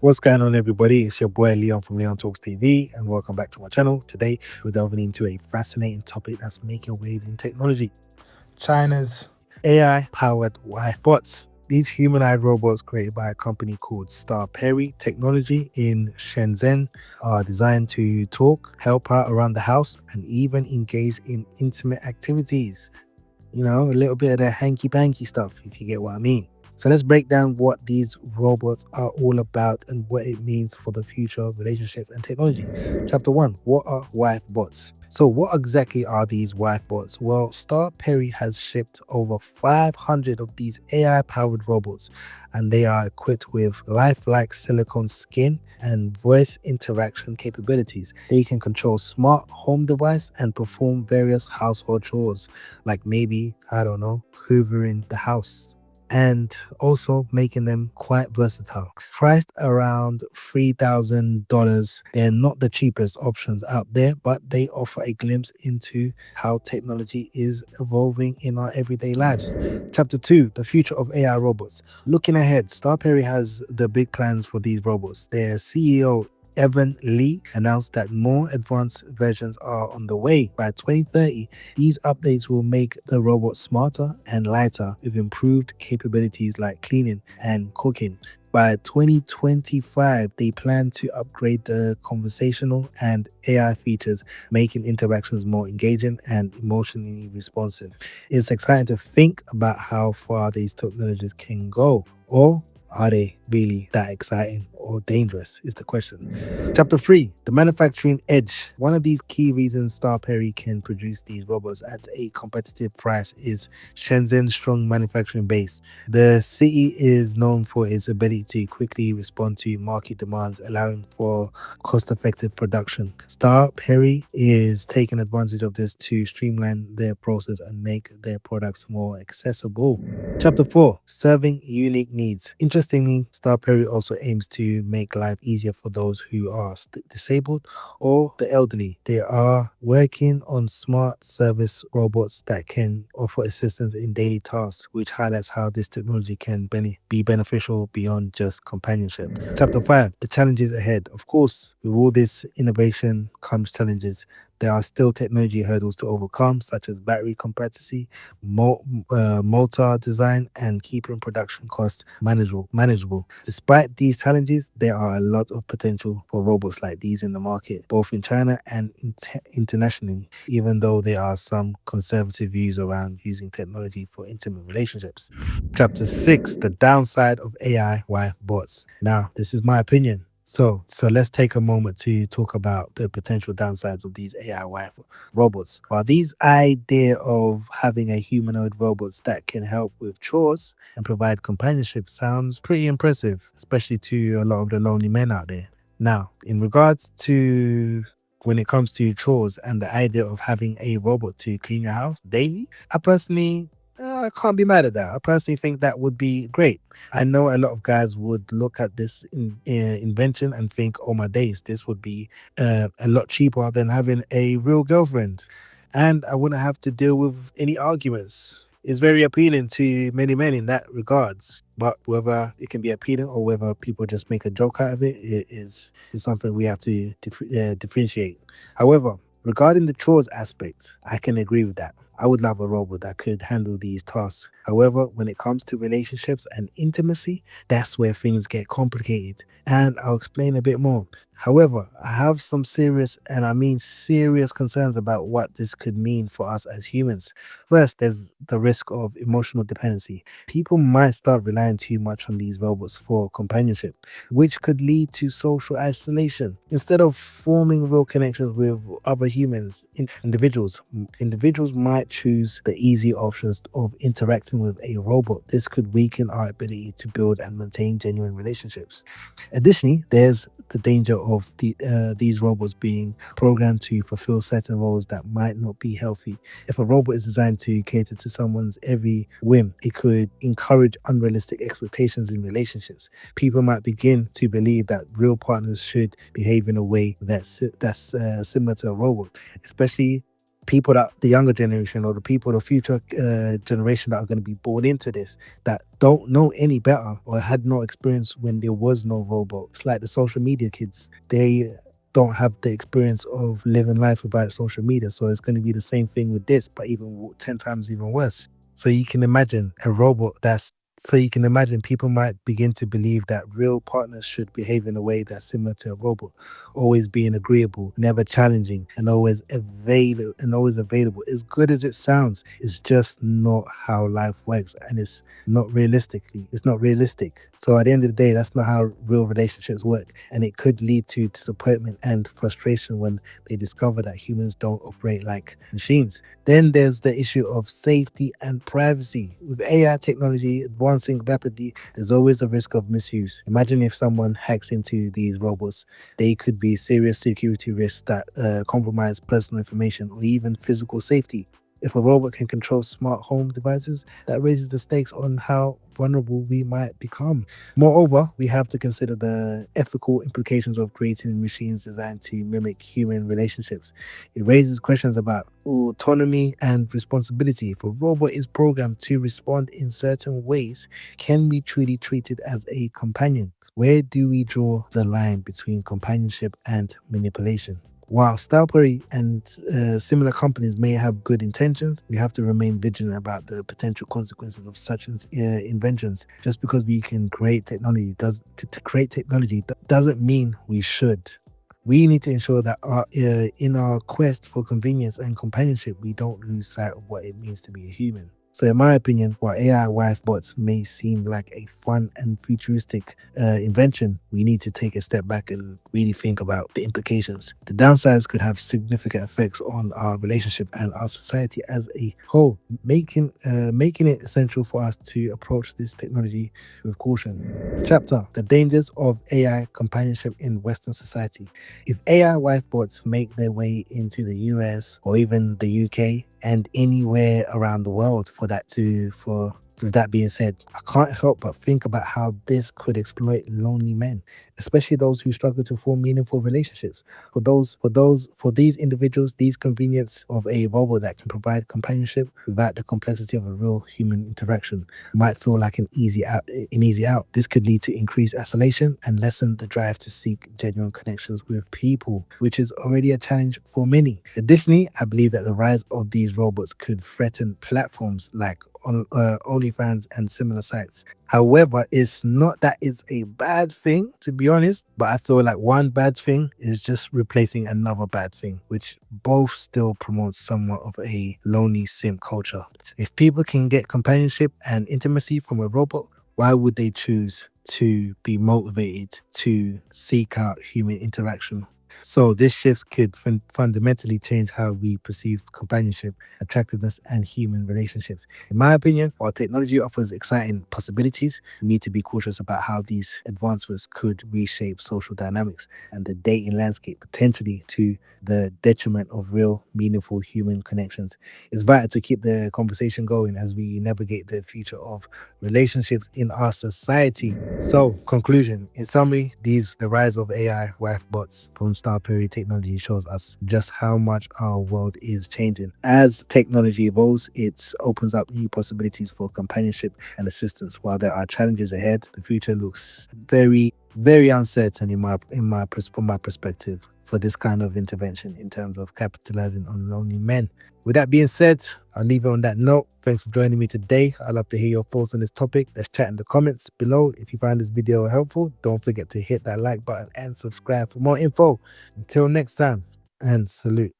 What's going on, everybody? It's your boy Leon from Leon Talks TV, and welcome back to my channel. Today, we're delving into a fascinating topic that's making waves in technology: China's AI powered wife bots. These humanoid robots created by a company called Starpery Technology in Shenzhen are designed to talk, help out around the house, and even engage in intimate activities. You know, a little bit of the hanky panky stuff, if you get what I mean. So let's break down what these robots are all about and what it means for the future of relationships and technology. Chapter 1: What are wife bots? So, what exactly are these wife bots? Well, Star Perry has shipped over 500 of these AI powered robots, and they are equipped with lifelike silicone skin and voice interaction capabilities. They can control smart home device and perform various household chores, like maybe, I don't know, hoovering the house, and also making them quite versatile. Priced around $3,000, they're not the cheapest options out there, but they offer a glimpse into how technology is evolving in our everyday lives. Chapter 2: The future of AI robots. Looking ahead, Starperry has the big plans for these robots. Their CEO Evan Lee announced that more advanced versions are on the way. By 2030, these updates will make the robot smarter and lighter with improved capabilities like cleaning and cooking. By 2025, they plan to upgrade the conversational and AI features, making interactions more engaging and emotionally responsive. It's exciting to think about how far these technologies can go. Or are they really that exciting or dangerous? Is the question. Chapter 3: The manufacturing edge. One of these key reasons Starperry can produce these robots at a competitive price is Shenzhen's strong manufacturing base. The city is known for its ability to quickly respond to market demands, allowing for cost effective production. Starperry is taking advantage of this to streamline their process and make their products more accessible. Chapter 4: Serving unique needs. Interestingly, Starperry also aims to make life easier for those who are disabled or the elderly. They are working on smart service robots that can offer assistance in daily tasks, which highlights how this technology can be beneficial beyond just companionship. Chapter 5: The challenges ahead. Of course, with all this innovation comes challenges. There are still technology hurdles to overcome, such as battery complexity, motor design, and keeping production costs manageable. Despite these challenges, there are a lot of potential for robots like these in the market, both in China and internationally, even though there are some conservative views around using technology for intimate relationships. Chapter 6: The downside of AI wife bots. Now, this is my opinion. So let's take a moment to talk about the potential downsides of these AI wife robots. While these idea of having a humanoid robots that can help with chores and provide companionship sounds pretty impressive, especially to a lot of the lonely men out there. Now, in regards to when it comes to chores and the idea of having a robot to clean your house daily, I can't be mad at that. I personally think that would be great. I know a lot of guys would look at this invention and think, oh my days, this would be a lot cheaper than having a real girlfriend. And I wouldn't have to deal with any arguments. It's very appealing to many men in that regards. But whether it can be appealing or whether people just make a joke out of it, is something we have to differentiate. However, regarding the chores aspect, I can agree with that. I would love a robot that could handle these tasks. However, when it comes to relationships and intimacy, that's where things get complicated. And I'll explain a bit more. However, I have some serious, and I mean serious, concerns about what this could mean for us as humans. First, there's the risk of emotional dependency. People might start relying too much on these robots for companionship, which could lead to social isolation. Instead of forming real connections with other individuals might choose the easy options of interacting with a robot. This could weaken our ability to build and maintain genuine relationships. Additionally, there's the danger of these robots being programmed to fulfill certain roles that might not be healthy. If a robot is designed to cater to someone's every whim, it could encourage unrealistic expectations in relationships. People might begin to believe that real partners should behave in a way that's similar to a robot, especially people that the younger generation or the people, the future generation that are going to be born into this, that don't know any better or had no experience when there was no robot. It's like the social media kids. They don't have the experience of living life without social media. So it's going to be the same thing with this, but even 10 times even worse. So you can imagine a robot that's so you can imagine people might begin to believe that real partners should behave in a way that's similar to a robot, always being agreeable, never challenging, and always available. As good as it sounds, it's just not how life works, and it's not realistic. So at the end of the day, that's not how real relationships work, and it could lead to disappointment and frustration when they discover that humans don't operate like machines. Then there's the issue of safety and privacy. With AI technology advancing rapidly, there's always a risk of misuse. Imagine if someone hacks into these robots, they could be serious security risks that compromise personal information or even physical safety. If a robot can control smart home devices, that raises the stakes on how vulnerable we might become. Moreover, we have to consider the ethical implications of creating machines designed to mimic human relationships. It raises questions about autonomy and responsibility. If a robot is programmed to respond in certain ways, can we truly treat it as a companion? Where do we draw the line between companionship and manipulation? While Starpery and similar companies may have good intentions, we have to remain vigilant about the potential consequences of such inventions. Just because we can create technology to create technology doesn't mean we should. We need to ensure that in our quest for convenience and companionship, we don't lose sight of what it means to be a human. So, in my opinion, while AI wife bots may seem like a fun and futuristic invention, we need to take a step back and really think about the implications. The downsides could have significant effects on our relationship and our society as a whole, making it essential for us to approach this technology with caution. Chapter: The dangers of AI companionship in Western society. If AI wife bots make their way into the US or even the UK and anywhere around the world, for with that being said, I can't help but think about how this could exploit lonely men, especially those who struggle to form meaningful relationships. For these individuals, these convenience of a robot that can provide companionship without the complexity of a real human interaction might feel like an easy out. This could lead to increased isolation and lessen the drive to seek genuine connections with people, which is already a challenge for many. Additionally, I believe that the rise of these robots could threaten platforms like OnlyFans and similar sites. However, it's not that it's a bad thing, to be honest, but I feel like one bad thing is just replacing another bad thing, which both still promotes somewhat of a lonely simp culture. If people can get companionship and intimacy from a robot, why would they choose to be motivated to seek out human interaction? So this shift could fundamentally change how we perceive companionship, attractiveness, and human relationships. In my opinion, while technology offers exciting possibilities, we need to be cautious about how these advancements could reshape social dynamics and the dating landscape, potentially to the detriment of real, meaningful human connections. It's vital to keep the conversation going as we navigate the future of relationships in our society. So, conclusion. In summary, the rise of AI wife bots from Starpery Technology shows us just how much our world is changing. As technology evolves, it opens up new possibilities for companionship and assistance. While there are challenges ahead, the future looks very, very uncertain from my perspective for this kind of intervention in terms of capitalizing on lonely men. With that being said, I'll leave it on that note. Thanks for joining me today. I'd love to hear your thoughts on this topic. Let's chat in the comments below. If you find this video helpful, don't forget to hit that like button and subscribe for more info. Until next time, and salute.